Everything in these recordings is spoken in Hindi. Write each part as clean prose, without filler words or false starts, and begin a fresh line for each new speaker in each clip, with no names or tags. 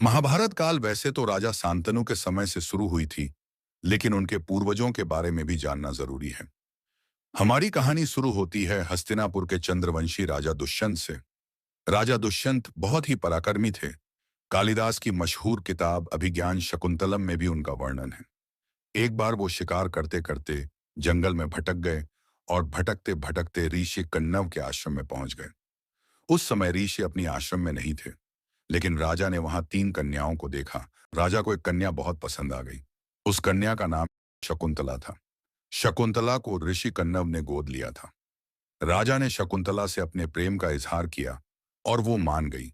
महाभारत काल वैसे तो राजा शांतनु के समय से शुरू हुई थी, लेकिन उनके पूर्वजों के बारे में भी जानना जरूरी है। हमारी कहानी शुरू होती है हस्तिनापुर के चंद्रवंशी राजा दुष्यंत से। राजा दुष्यंत बहुत ही पराक्रमी थे। कालिदास की मशहूर किताब अभिज्ञान शकुंतलम में भी उनका वर्णन है। एक बार वो शिकार करते करते जंगल में भटक गए और भटकते भटकते ऋषि कण्व के आश्रम में पहुंच गए। उस समय ऋषि अपनी आश्रम में नहीं थे, लेकिन राजा ने वहां 3 कन्याओं को देखा। राजा को एक कन्या बहुत पसंद आ गई। उस कन्या का नाम शकुंतला था। शकुंतला को ऋषि कण्व ने गोद लिया था। राजा ने शकुंतला से अपने प्रेम का इजहार किया और वो मान गई।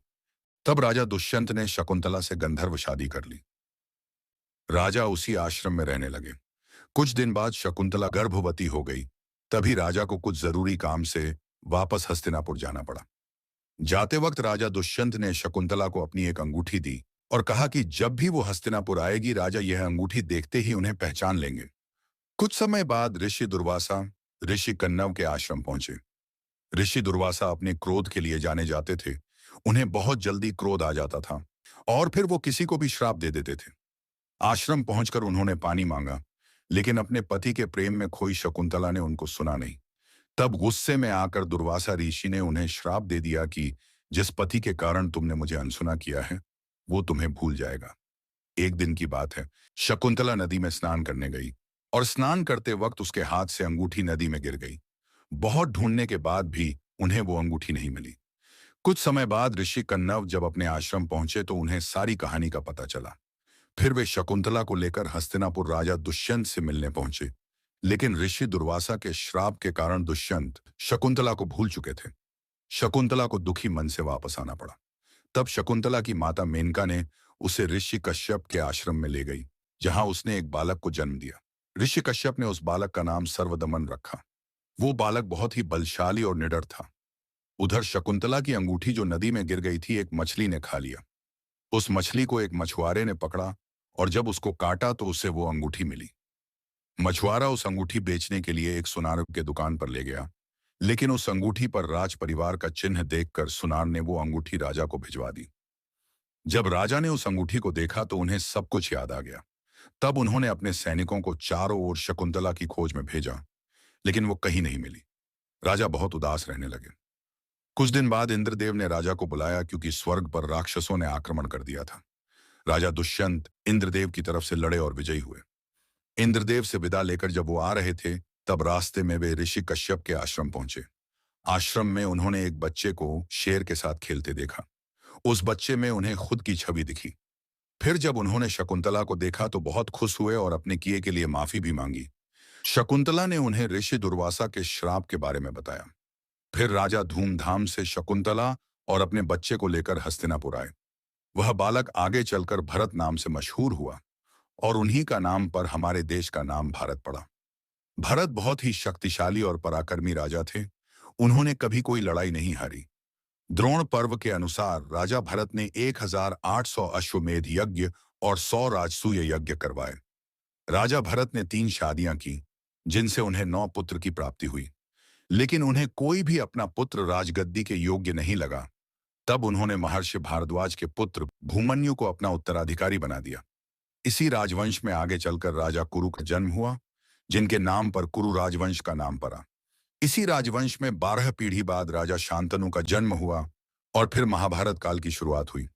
तब राजा दुष्यंत ने शकुंतला से गंधर्व शादी कर ली। राजा उसी आश्रम में रहने लगे। कुछ दिन बाद शकुंतला गर्भवती हो गई। तभी राजा को कुछ जरूरी काम से वापस हस्तिनापुर जाना पड़ा। जाते वक्त राजा दुष्यंत ने शकुंतला को अपनी एक अंगूठी दी और कहा कि जब भी वो हस्तिनापुर आएगी, राजा यह अंगूठी देखते ही उन्हें पहचान लेंगे। कुछ समय बाद ऋषि दुर्वासा ऋषि कण्व के आश्रम पहुंचे। ऋषि दुर्वासा अपने क्रोध के लिए जाने जाते थे। उन्हें बहुत जल्दी क्रोध आ जाता था और फिर वो किसी को भी श्राप दे देते थे। आश्रम पहुंचकर उन्होंने पानी मांगा, लेकिन अपने पति के प्रेम में खोई शकुंतला ने उनको सुना नहीं। तब गुस्से में आकर दुर्वासा ऋषि ने उन्हें श्राप दे दिया कि जिस पति के कारण तुमने मुझे अनसुना किया है, वो तुम्हें भूल जाएगा। एक दिन की बात है, शकुंतला नदी में स्नान करने गई और स्नान करते वक्त उसके हाथ से अंगूठी नदी में गिर गई। बहुत ढूंढने के बाद भी उन्हें वो अंगूठी नहीं मिली। कुछ समय बाद ऋषि कण्व जब अपने आश्रम पहुंचे तो उन्हें सारी कहानी का पता चला। फिर वे शकुंतला को लेकर हस्तिनापुर राजा दुष्यंत से मिलने पहुंचे, लेकिन ऋषि दुर्वासा के श्राप के कारण दुष्यंत शकुंतला को भूल चुके थे। शकुंतला को दुखी मन से वापस आना पड़ा। तब शकुंतला की माता मेनका ने उसे ऋषि कश्यप के आश्रम में ले गई, जहां उसने एक बालक को जन्म दिया। ऋषि कश्यप ने उस बालक का नाम सर्वदमन रखा। वो बालक बहुत ही बलशाली और निडर था। उधर शकुंतला की अंगूठी जो नदी में गिर गई थी, एक मछली ने खा लिया। उस मछली को एक मछुआरे ने पकड़ा और जब उसको काटा तो उसे वो अंगूठी मिली। मछुआरा उस अंगूठी बेचने के लिए एक सुनार के दुकान पर ले गया, लेकिन उस अंगूठी पर राज परिवार का चिन्ह देखकर सुनार ने वो अंगूठी राजा को भिजवा दी। जब राजा ने उस अंगूठी को देखा तो उन्हें सब कुछ याद आ गया। तब उन्होंने अपने सैनिकों को चारों ओर शकुंतला की खोज में भेजा, लेकिन वो कहीं नहीं मिली। राजा बहुत उदास रहने लगे। कुछ दिन बाद इंद्रदेव ने राजा को बुलाया, क्योंकि स्वर्ग पर राक्षसों ने आक्रमण कर दिया था। राजा दुष्यंत इंद्रदेव की तरफ से लड़े और विजयी हुए। इंद्रदेव से विदा लेकर जब वो आ रहे थे, तब रास्ते में वे ऋषि कश्यप के आश्रम पहुंचे। आश्रम में उन्होंने एक बच्चे को शेर के साथ खेलते देखा। उस बच्चे में उन्हें खुद की छवि दिखी। फिर जब उन्होंने शकुंतला को देखा तो बहुत खुश हुए और अपने किए के लिए माफी भी मांगी। शकुंतला ने उन्हें ऋषि दुर्वासा के श्राप के बारे में बताया। फिर राजा धूमधाम से शकुंतला और अपने बच्चे को लेकर हस्तिनापुर आए। वह बालक आगे चलकर भरत नाम से मशहूर हुआ और उन्हीं का नाम पर हमारे देश का नाम भारत पड़ा। भरत बहुत ही शक्तिशाली और पराक्रमी राजा थे। उन्होंने कभी कोई लड़ाई नहीं हारी। द्रोण पर्व के अनुसार राजा भरत ने 1800 अश्वमेध यज्ञ और 100 राजसूय यज्ञ करवाए। राजा भरत ने 3 शादियां की, जिनसे उन्हें 9 पुत्र की प्राप्ति हुई, लेकिन उन्हें कोई भी अपना पुत्र राजगद्दी के योग्य नहीं लगा। तब उन्होंने महर्षि भारद्वाज के पुत्र भूमन्यु को अपना उत्तराधिकारी बना दिया। इसी राजवंश में आगे चलकर राजा कुरु का जन्म हुआ, जिनके नाम पर कुरु राजवंश का नाम पड़ा। इसी राजवंश में 12 पीढ़ी बाद राजा शांतनु का जन्म हुआ और फिर महाभारत काल की शुरुआत हुई।